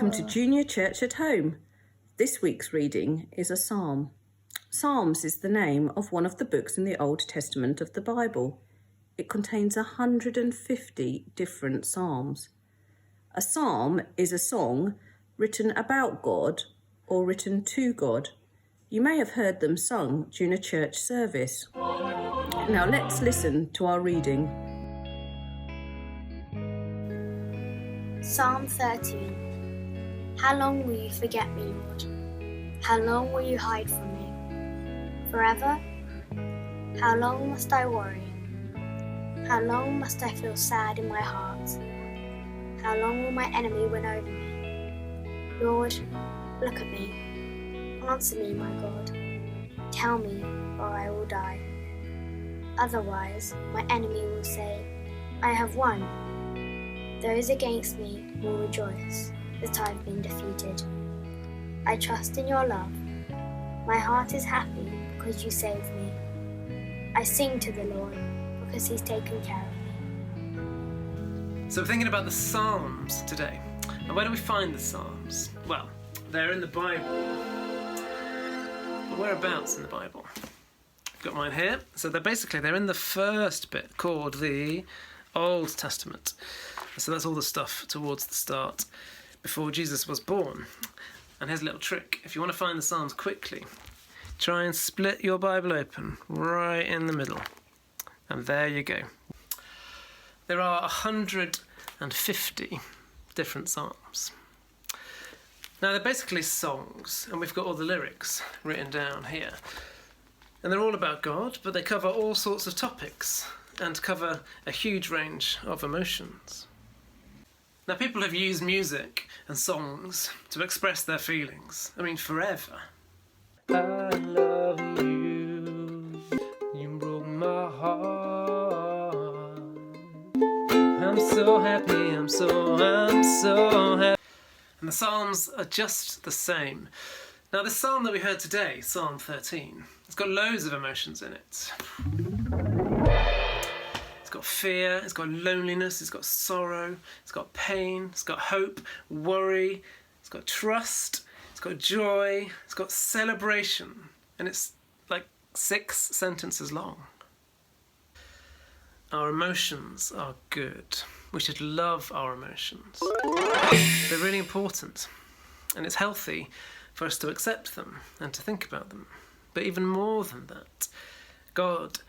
Welcome to Junior Church at Home. This week's reading is a psalm. Psalms is the name of one of the books in the Old Testament of the Bible. It contains 150 different psalms. A psalm is a song written about God or written to God. You may have heard them sung during a church service. Now let's listen to our reading. Psalm 13. How long will you forget me, Lord? How long will you hide from me? Forever? How long must I worry? How long must I feel sad in my heart? How long will my enemy win over me? Lord, look at me. Answer me, my God. Tell me, or I will die. Otherwise, my enemy will say, I have won. Those against me will rejoice that I've been defeated. I trust in your love. My heart is happy because you saved me. I sing to the Lord because he's taken care of me. So we're thinking about the Psalms today. And where do we find the Psalms? Well, they're in the Bible. But whereabouts in the Bible? I've got mine here. So they're in the first bit called the Old Testament. So that's all the stuff towards the start before Jesus was born. And here's a little trick. If you want to find the Psalms quickly, try and split your Bible open right in the middle. And there you go. There are 150 different Psalms. Now they're basically songs, and we've got all the lyrics written down here. And they're all about God, but they cover all sorts of topics and cover a huge range of emotions. Now, people have used music and songs to express their feelings. I mean, forever. I love you. You broke my heart. I'm so happy. I'm so happy. And the Psalms are just the same. Now, the psalm that we heard today, Psalm 13, it's got loads of emotions in it. It's got fear, it's got loneliness, it's got sorrow, it's got pain, it's got hope, worry, it's got trust, it's got joy, it's got celebration, and it's like 6 sentences long. Our emotions are good. We should love our emotions. They're really important, and it's healthy for us to accept them and to think about them. But even more than that, God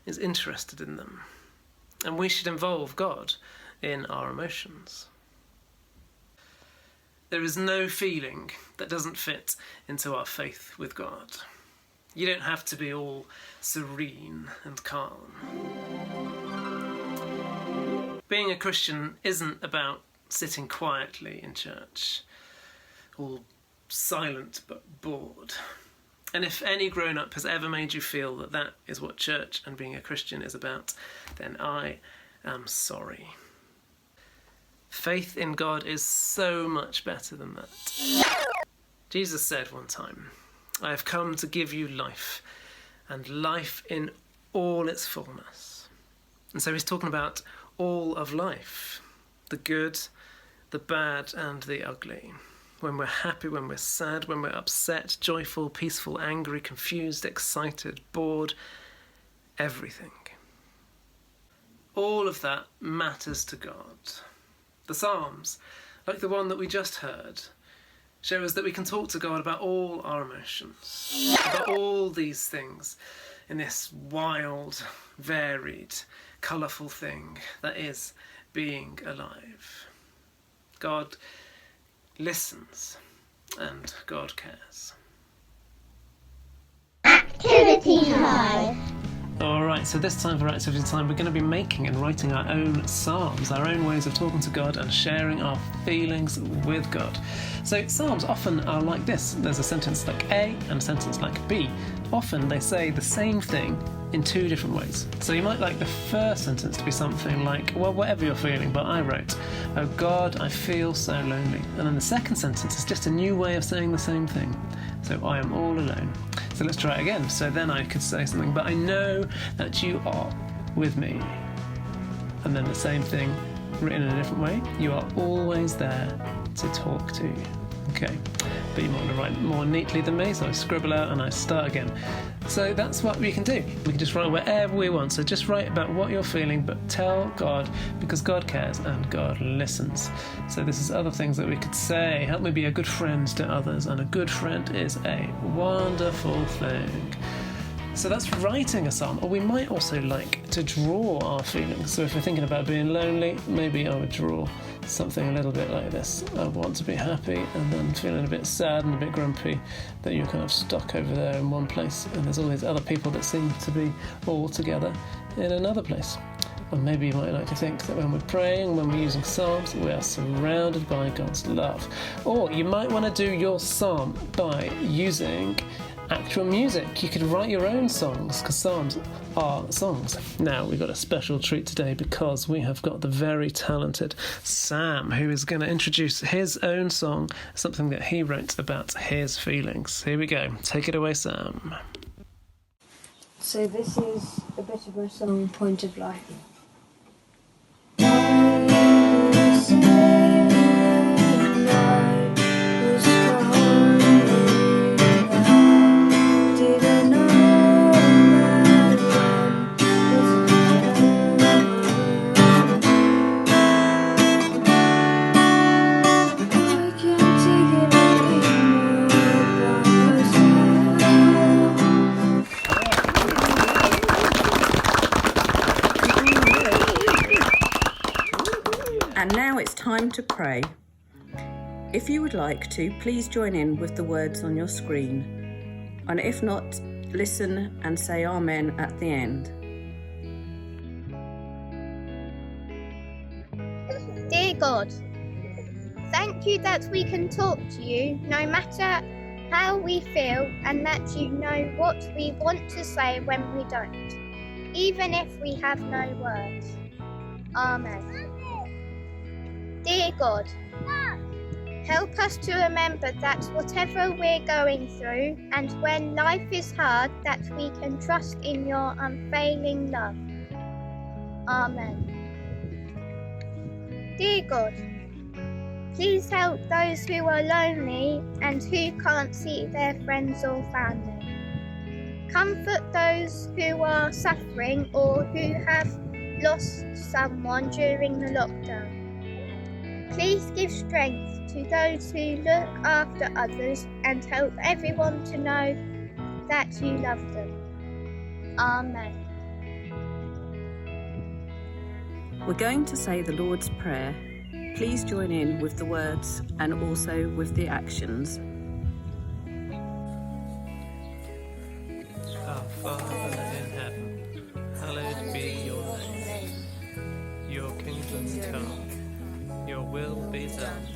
is interested in them. And we should involve God in our emotions. There is no feeling that doesn't fit into our faith with God. You don't have to be all serene and calm. Being a Christian isn't about sitting quietly in church, all silent but bored. And if any grown-up has ever made you feel that that is what church and being a Christian is about, then I am sorry. Faith in God is so much better than that. Jesus said one time, I have come to give you life, and life in all its fullness. And so he's talking about all of life, the good, the bad, and the ugly. When we're happy, when we're sad, when we're upset, joyful, peaceful, angry, confused, excited, bored, everything. All of that matters to God. The Psalms, like the one that we just heard, show us that we can talk to God about all our emotions, about all these things in this wild, varied, colourful thing that is being alive. God listens, and God cares. Activity time! Alright, so this time for activity time we're going to be making and writing our own psalms, our own ways of talking to God and sharing our feelings with God. So psalms often are like this. There's a sentence like A and a sentence like B. Often they say the same thing in 2 different ways. So you might like the first sentence to be something like, well, whatever you're feeling, but I wrote, oh God, I feel so lonely. And then the second sentence is just a new way of saying the same thing. So I am all alone. So let's try it again. So then I could say something, but I know that you are with me. And then the same thing written in a different way. You are always there to talk to you. Okay, but you might want to write more neatly than me, so I scribble out and I start again. So that's what we can do. We can just write wherever we want. So just write about what you're feeling, but tell God, because God cares and God listens. So this is other things that we could say. Help me be a good friend to others, and a good friend is a wonderful thing. So that's writing a psalm. Or we might also like to draw our feelings. So if we're thinking about being lonely, maybe I would draw something a little bit like this. I want to be happy, and then feeling a bit sad and a bit grumpy that you're kind of stuck over there in one place, and there's all these other people that seem to be all together in another place. Or maybe you might like to think that when we're praying, when we're using psalms, we are surrounded by God's love. Or you might want to do your psalm by using actual music. You could write your own songs, because psalms are songs. Now, we've got a special treat today because we have got the very talented Sam, who is going to introduce his own song, something that he wrote about his feelings. Here we go. Take it away, Sam. So this is a bit of my song, Point of Life. And now it's time to pray. If you would like to, please join in with the words on your screen. And if not, listen and say Amen at the end. Dear God, thank you that we can talk to you no matter how we feel, and that you know what we want to say when we don't, even if we have no words. Amen. Dear God, help us to remember that whatever we're going through, and when life is hard, that we can trust in your unfailing love. Amen. Dear God, please help those who are lonely and who can't see their friends or family. Comfort those who are suffering or who have lost someone during the lockdown. Please give strength to those who look after others, and help everyone to know that you love them. Amen. We're going to say the Lord's Prayer. Please join in with the words and also with the actions. Our Father in heaven, hallowed be your name. Your kingdom come, your will be done,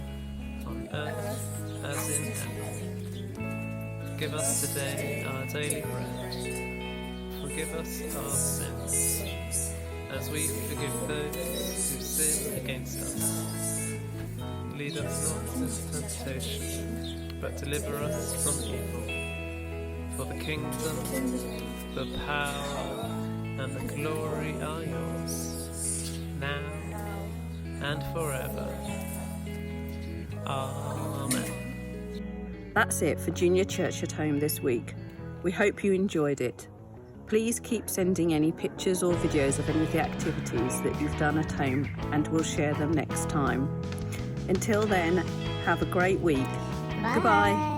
on earth as in heaven. Give us today our daily bread. Forgive us our sins, as we forgive those who sin against us. Lead us not into temptation, but deliver us from evil. For the kingdom, the power, and the glory are yours, now and forever. Amen. That's it for Junior Church at Home this week. We hope you enjoyed it. Please keep sending any pictures or videos of any of the activities that you've done at home, and we'll share them next time. Until then, have a great week. Bye. Goodbye.